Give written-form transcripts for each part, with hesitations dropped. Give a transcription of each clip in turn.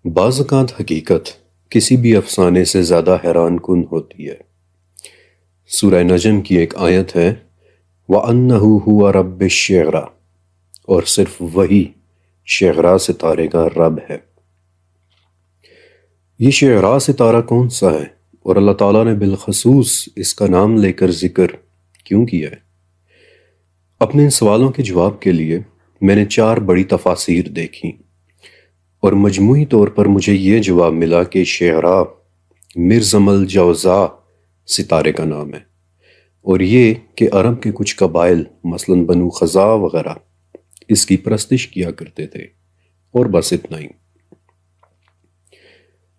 بعض اوقات حقیقت کسی بھی افسانے سے زیادہ حیران کن ہوتی ہے۔ سورہ نجم کی ایک آیت ہے وَأَنَّهُ هُوَ رَبُّ الشِّعْرَىٰ، اور صرف وہی شعراء ستارے کا رب ہے۔ یہ شعراء ستارہ کون سا ہے اور اللہ تعالیٰ نے بالخصوص اس کا نام لے کر ذکر کیوں کیا ہے؟ اپنے ان سوالوں کے جواب کے لیے میں نے 4 بڑی تفاسیر دیکھی اور مجموعی طور پر مجھے یہ جواب ملا کہ شعراء مرزم الجوزاء ستارے کا نام ہے، اور یہ کہ عرب کے کچھ قبائل مثلا بنو خزاع وغیرہ اس کی پرستش کیا کرتے تھے، اور بس اتنا ہی۔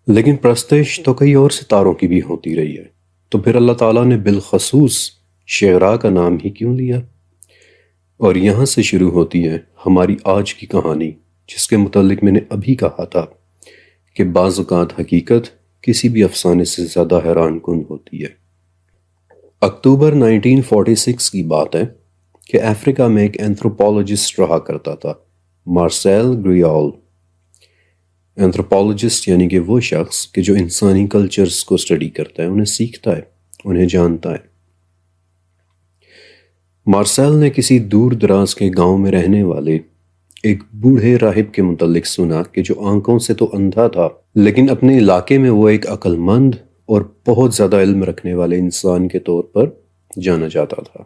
لیکن پرستش تو کئی اور ستاروں کی بھی ہوتی رہی ہے، تو پھر اللہ تعالیٰ نے بالخصوص شعراء کا نام ہی کیوں لیا؟ اور یہاں سے شروع ہوتی ہے ہماری آج کی کہانی، جس کے متعلق میں نے ابھی کہا تھا کہ بعض اوقات حقیقت کسی بھی افسانے سے زیادہ حیران کن ہوتی ہے۔ اکتوبر 1946 کی بات ہے کہ افریقہ میں ایک اینتھروپولوجسٹ رہا کرتا تھا، مارسیل گریول۔ اینتھروپولوجسٹ یعنی کہ وہ شخص کہ جو انسانی کلچرز کو اسٹڈی کرتا ہے، انہیں سیکھتا ہے، انہیں جانتا ہے۔ مارسیل نے کسی دور دراز کے گاؤں میں رہنے والے ایک بوڑھے راہب کے متعلق سنا کہ جو آنکھوں سے تو اندھا تھا، لیکن اپنے علاقے میں وہ ایک عقل مند اور بہت زیادہ علم رکھنے والے انسان کے طور پر جانا جاتا تھا۔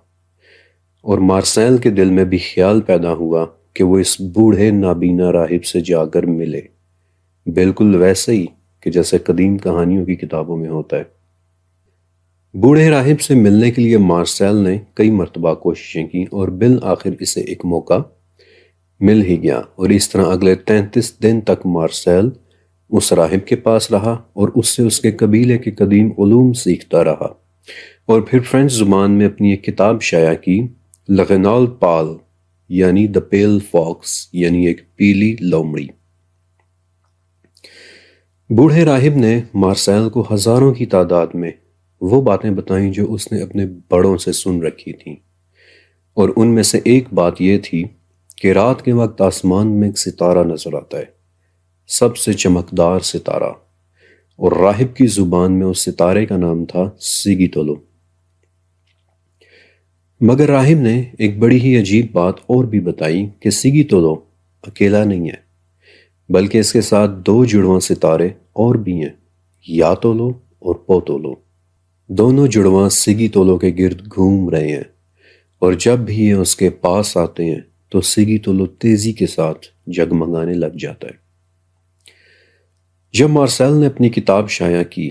اور مارسیل کے دل میں بھی خیال پیدا ہوا کہ وہ اس بوڑھے نابینا راہب سے جا کر ملے، بالکل ویسے ہی کہ جیسے قدیم کہانیوں کی کتابوں میں ہوتا ہے۔ بوڑھے راہب سے ملنے کے لیے مارسیل نے کئی مرتبہ کوششیں کی، اور بالآخر اسے ایک موقع مل ہی گیا، اور اس طرح اگلے 33 دن تک مارسیل اس راہب کے پاس رہا اور اس سے اس کے قبیلے کے قدیم علوم سیکھتا رہا، اور پھر فرینچ زبان میں اپنی ایک کتاب شائع کی، لغنال پال یعنی دا پیل فاکس، یعنی ایک پیلی لومڑی۔ بوڑھے راہب نے مارسیل کو ہزاروں کی تعداد میں وہ باتیں بتائیں جو اس نے اپنے بڑوں سے سن رکھی تھیں، اور ان میں سے ایک بات یہ تھی کہ رات کے وقت آسمان میں ایک ستارہ نظر آتا ہے، سب سے چمکدار ستارہ، اور راہب کی زبان میں اس ستارے کا نام تھا سیگیتولو۔ مگر راہب نے ایک بڑی ہی عجیب بات اور بھی بتائی کہ سیگیتولو اکیلا نہیں ہے، بلکہ اس کے ساتھ 2 جڑواں ستارے اور بھی ہیں، یاتولو اور پوتولو۔ دونوں جڑواں سیگیتولو کے گرد گھوم رہے ہیں، اور جب بھی یہ اس کے پاس آتے ہیں تو سیگیتولو تیزی کے ساتھ جگمگانے لگ جاتا ہے۔ جب مارسیل نے اپنی کتاب شائع کی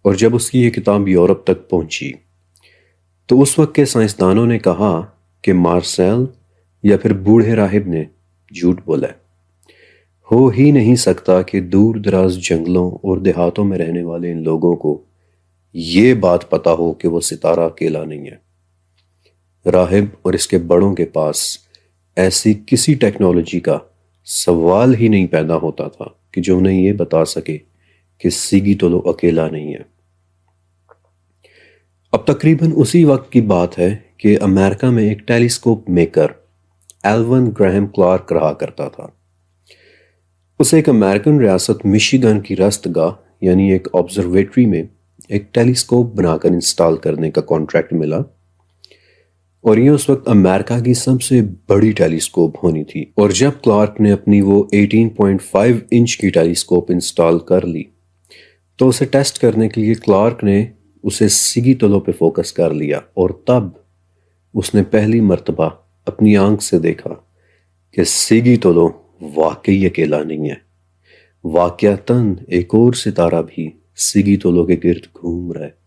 اور جب اس کی یہ کتاب یورپ تک پہنچی، تو اس وقت کے سائنسدانوں نے کہا کہ مارسیل یا پھر بوڑھے راہب نے جھوٹ بولا ہے۔ ہو ہی نہیں سکتا کہ دور دراز جنگلوں اور دیہاتوں میں رہنے والے ان لوگوں کو یہ بات پتا ہو کہ وہ ستارہ اکیلا نہیں ہے۔ راہب اور اس کے بڑوں کے پاس ایسی کسی ٹیکنالوجی کا سوال ہی نہیں پیدا ہوتا تھا کہ جو انہیں یہ بتا سکے کہ سیگیتولو اکیلا نہیں ہے۔ اب تقریباً اسی وقت کی بات ہے کہ امریکہ میں ایک telescope maker Alvan Graham Clark رہا کرتا تھا۔ اسے ایک امریکن ریاست مشیگن کی رست گاہ یعنی ایک آبزرویٹری میں ایک ٹیلیسکوپ بنا کر انسٹال کرنے کا کانٹریکٹ ملا، اور یہ اس وقت امریکہ کی سب سے بڑی ٹیلیسکوپ ہونی تھی۔ اور جب کلارک نے اپنی وہ 18.5 انچ کی ٹیلیسکوپ انسٹال کر لی، تو اسے ٹیسٹ کرنے کے لیے کلارک نے اسے سیگیتولو پہ فوکس کر لیا، اور تب اس نے پہلی مرتبہ اپنی آنکھ سے دیکھا کہ سیگیتولو واقعی اکیلا نہیں ہے، واقعتاً ایک اور ستارہ بھی سیگیتولو کے گرد گھوم رہا ہے۔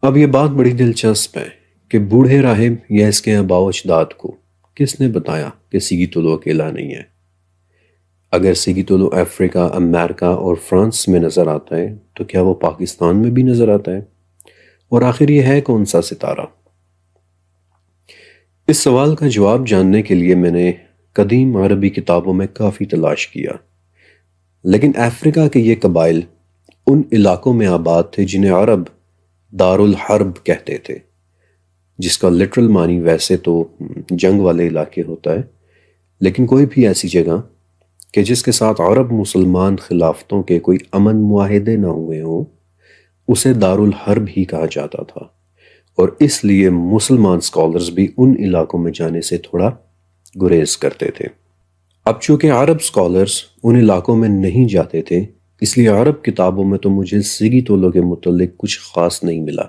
اب یہ بات بڑی دلچسپ ہے کہ بوڑھے راہب یا اس کے آباء و اجداد کو کس نے بتایا کہ سیگیتولو اکیلا نہیں ہے؟ اگر سیگیتولو افریقہ، امریکہ اور فرانس میں نظر آتا ہے تو کیا وہ پاکستان میں بھی نظر آتا ہے؟ اور آخر یہ ہے کون سا ستارہ؟ اس سوال کا جواب جاننے کے لیے میں نے قدیم عربی کتابوں میں کافی تلاش کیا، لیکن افریقہ کے یہ قبائل ان علاقوں میں آباد تھے جنہیں عرب دار الحرب کہتے تھے، جس کا لٹرل معنی ویسے تو جنگ والے علاقے ہوتا ہے، لیکن کوئی بھی ایسی جگہ کہ جس کے ساتھ عرب مسلمان خلافتوں کے کوئی امن معاہدے نہ ہوئے ہوں اسے دارالحرب ہی کہا جاتا تھا، اور اس لیے مسلمان سکالرز بھی ان علاقوں میں جانے سے تھوڑا گریز کرتے تھے۔ اب چونکہ عرب سکالرز ان علاقوں میں نہیں جاتے تھے، اس لیے عرب کتابوں میں تو مجھے سیگی تولو کے متعلق کچھ خاص نہیں ملا،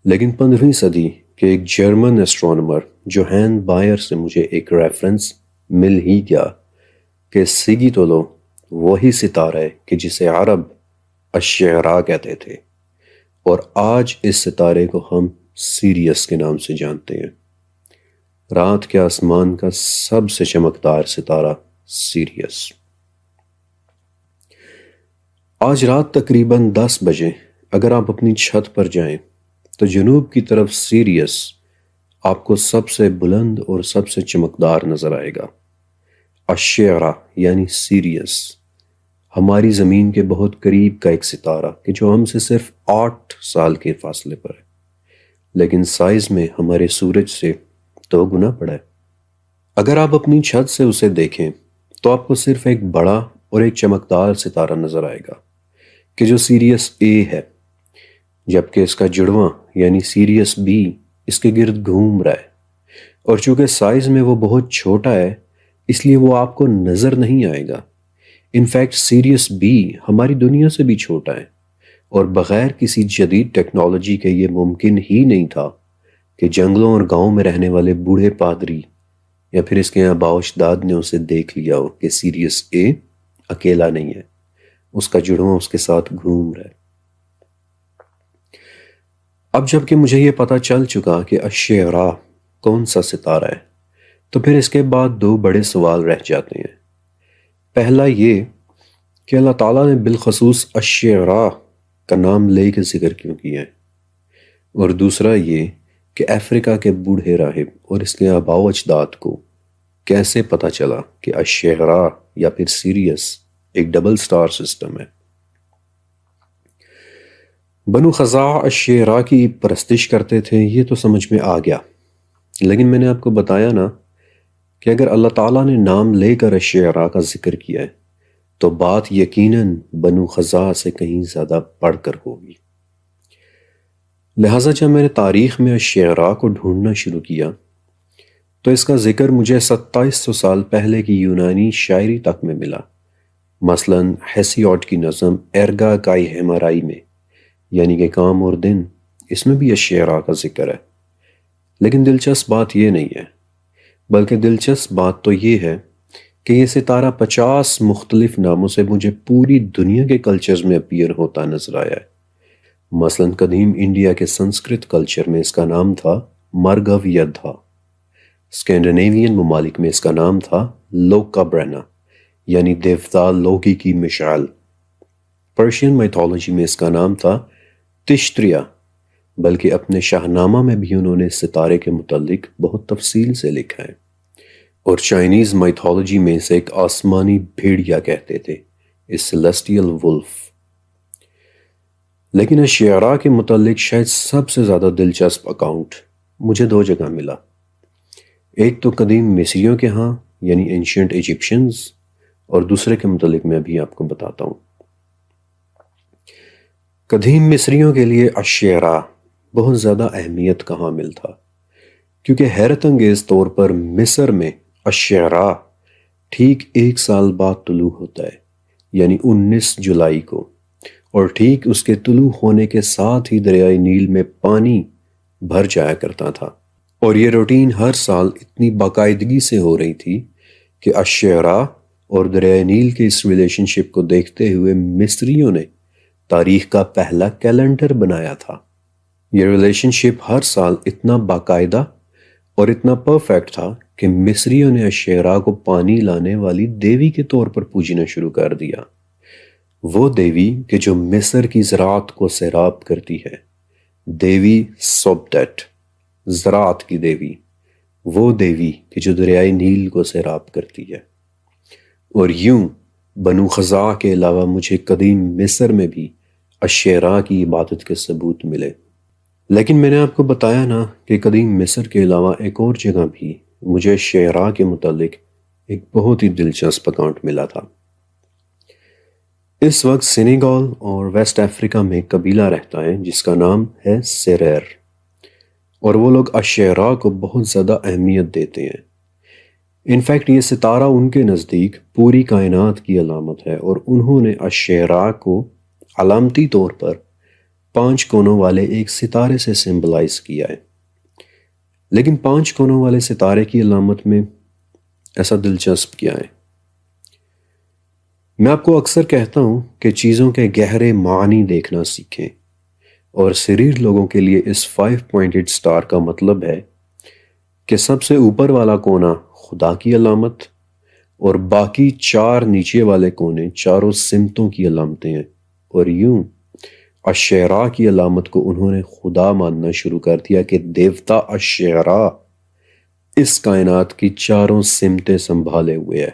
لیکن 15ویں صدی کے ایک جرمن ایسٹرونومر جوہان بائر سے مجھے ایک ریفرنس مل ہی گیا کہ سیگی تولو وہی ستارہ ہے کہ جسے عرب الشعراء کہتے تھے، اور آج اس ستارے کو ہم سیریس کے نام سے جانتے ہیں۔ رات کے آسمان کا سب سے چمکدار ستارہ سیریس۔ آج رات تقریباً 10 بجے اگر آپ اپنی چھت پر جائیں تو جنوب کی طرف سیریس آپ کو سب سے بلند اور سب سے چمکدار نظر آئے گا۔ الشعراء یعنی سیریس ہماری زمین کے بہت قریب کا ایک ستارہ کہ جو ہم سے صرف 8 سال کے فاصلے پر ہے، لیکن سائز میں ہمارے سورج سے 2 گنا بڑا ہے۔ اگر آپ اپنی چھت سے اسے دیکھیں تو آپ کو صرف ایک بڑا اور ایک چمکدار ستارہ نظر آئے گا کہ جو سیریس اے ہے، جبکہ اس کا جڑواں یعنی سیریس بی اس کے گرد گھوم رہا ہے، اور چونکہ سائز میں وہ بہت چھوٹا ہے اس لیے وہ آپ کو نظر نہیں آئے گا۔ انفیکٹ سیریس بی ہماری دنیا سے بھی چھوٹا ہے، اور بغیر کسی جدید ٹیکنالوجی کے یہ ممکن ہی نہیں تھا کہ جنگلوں اور گاؤں میں رہنے والے بوڑھے پادری یا پھر اس کے آباء و اجداد نے اسے دیکھ لیا ہو کہ سیریس اے اکیلا نہیں ہے، اس کا جڑواں اس کے ساتھ گھوم رہا ہے۔ اب جب کہ مجھے یہ پتہ چل چکا کہ الشعراء کون سا ستارہ ہے، تو پھر اس کے بعد 2 بڑے سوال رہ جاتے ہیں۔ پہلا یہ کہ اللہ تعالیٰ نے بالخصوص الشعراء کا نام لے کے ذکر کیوں کیا ہے، اور دوسرا یہ کہ افریقہ کے بوڑھے راہب اور اس کے آباء و اجداد کو کیسے پتہ چلا کہ الشعراء یا پھر سیریس ایک ڈبل سٹار سسٹم ہے۔ بنو خزاعہ الشعراء کی پرستش کرتے تھے، یہ تو سمجھ میں آ گیا، لیکن میں نے آپ کو بتایا نا کہ اگر اللہ تعالیٰ نے نام لے کر الشعراء کا ذکر کیا ہے تو بات یقیناً بنو خزاعہ سے کہیں زیادہ بڑھ کر ہوگی۔ لہٰذا جب میں نے تاریخ میں الشعراء کو ڈھونڈنا شروع کیا تو اس کا ذکر مجھے 2700 سال پہلے کی یونانی شاعری تک میں ملا، مثلاً ہیسیوڈ کی نظم ارگا کائی ہیمارائی میں، یعنی کہ کام اور دن، اس میں بھی الشعراء کا ذکر ہے۔ لیکن دلچسپ بات یہ نہیں ہے، بلکہ دلچسپ بات تو یہ ہے کہ یہ ستارہ 50 مختلف ناموں سے مجھے پوری دنیا کے کلچرز میں اپیئر ہوتا نظر آیا ہے۔ مثلاً قدیم انڈیا کے سنسکرت کلچر میں اس کا نام تھا مرگو یدھا، اسکینڈینیوین ممالک میں اس کا نام تھا لوکا برنا یعنی دیوتا لوکی کی مشعل، پرشین میتھولوجی میں اس کا نام تھا تشتریا، بلکہ اپنے شاہنامہ میں بھی انہوں نے ستارے کے متعلق بہت تفصیل سے لکھا ہے، اور چائنیز میتھولوجی میں اسے ایک آسمانی بھیڑیا کہتے تھے، سیلیسٹیل ولف۔ لیکن الشعراء کے متعلق شاید سب سے زیادہ دلچسپ اکاؤنٹ مجھے 2 جگہ ملا، ایک تو قدیم مصریوں کے ہاں یعنی اینشینٹ ایجپشنز، اور دوسرے کے متعلق میں ابھی آپ کو بتاتا ہوں۔ قدیم مصریوں کے لیے الشعراء بہت زیادہ اہمیت کا حامل تھا، کیونکہ حیرت انگیز طور پر مصر میں الشعراء ٹھیک 1 سال بعد طلوع ہوتا ہے، یعنی 19 جولائی کو، اور ٹھیک اس کے طلوع ہونے کے ساتھ ہی دریائے نیل میں پانی بھر جایا کرتا تھا، اور یہ روٹین ہر سال اتنی باقاعدگی سے ہو رہی تھی کہ الشعراء اور دریائے نیل کے اس ریلیشن شپ کو دیکھتے ہوئے مصریوں نے تاریخ کا پہلا کیلنڈر بنایا تھا۔ یہ ریلیشن شپ ہر سال اتنا باقاعدہ اور اتنا پرفیکٹ تھا کہ مصریوں نے الشعراء کو پانی لانے والی دیوی کے طور پر پوجنا شروع کر دیا، وہ دیوی کہ جو مصر کی زراعت کو سیراب کرتی ہے، دیوی سوبٹیٹ، زراعت کی دیوی، وہ دیوی کہ جو دریائے نیل کو سیراب کرتی ہے۔ اور یوں بنو خزاعہ کے علاوہ مجھے قدیم مصر میں بھی الشعراء کی عبادت کے ثبوت ملے۔ لیکن میں نے آپ کو بتایا نا کہ قدیم مصر کے علاوہ ایک اور جگہ بھی مجھے الشعراء کے متعلق ایک بہت ہی دلچسپ اکاؤنٹ ملا تھا۔ اس وقت سینیگال اور ویسٹ افریقہ میں ایک قبیلہ رہتا ہے جس کا نام ہے سیریر، اور وہ لوگ اشیراء کو بہت زیادہ اہمیت دیتے ہیں۔ انفیکٹ یہ ستارہ ان کے نزدیک پوری کائنات کی علامت ہے، اور انہوں نے اشیراء کو علامتی طور پر 5 کونوں والے ایک ستارے سے سمبلائز کیا ہے۔ لیکن 5 کونوں والے ستارے کی علامت میں ایسا دلچسپ کیا ہے؟ میں آپ کو اکثر کہتا ہوں کہ چیزوں کے گہرے معنی دیکھنا سیکھیں، اور سیریر لوگوں کے لیے اس 5 پوائنٹڈ سٹار کا مطلب ہے کہ سب سے اوپر والا کونا خدا کی علامت، اور باقی 4 نیچے والے کونے چاروں سمتوں کی علامتیں ہیں، اور یوں اشیراء کی علامت کو انہوں نے خدا ماننا شروع کر دیا کہ دیوتا اشیراء اس کائنات کی چاروں سمتیں سنبھالے ہوئے ہے۔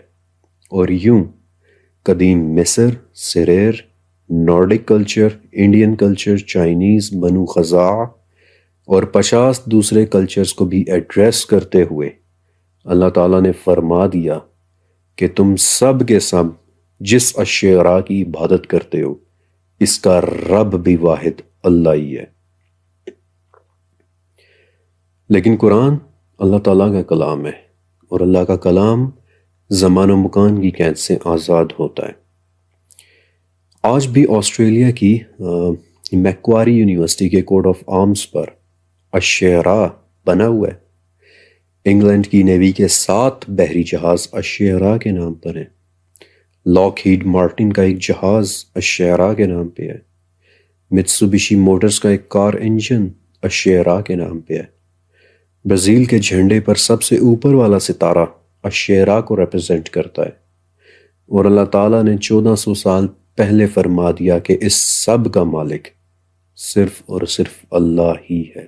اور یوں قدیم مصر، سیریر، نارڈک کلچر، انڈین کلچر، چائنیز، بنو خزاعہ اور 50 دوسرے کلچرز کو بھی ایڈریس کرتے ہوئے اللہ تعالیٰ نے فرما دیا کہ تم سب کے سب جس اشیراء کی عبادت کرتے ہو اس کا رب بھی واحد اللہ ہی ہے۔ لیکن قرآن اللہ تعالیٰ کا کلام ہے، اور اللہ کا کلام زمان و مکان کی قید سے آزاد ہوتا ہے۔ آج بھی آسٹریلیا کی میکواری یونیورسٹی کے کوٹ آف آرمز پر اشیراء بنا ہوا ہے۔ انگلینڈ کی نیوی کے 7 بحری جہاز اشیراء کے نام پر ہیں۔ لاک ہیڈ مارٹن کا ایک جہاز اشیراء کے نام پہ ہے۔ متسوبیشی موٹرز کا ایک کار انجن اشیراء کے نام پہ ہے۔ برازیل کے جھنڈے پر سب سے اوپر والا ستارہ اشیراء کو ریپرزینٹ کرتا ہے، اور اللہ تعالیٰ نے 1400 سال پہلے فرما دیا کہ اس سب کا مالک صرف اور صرف اللہ ہی ہے۔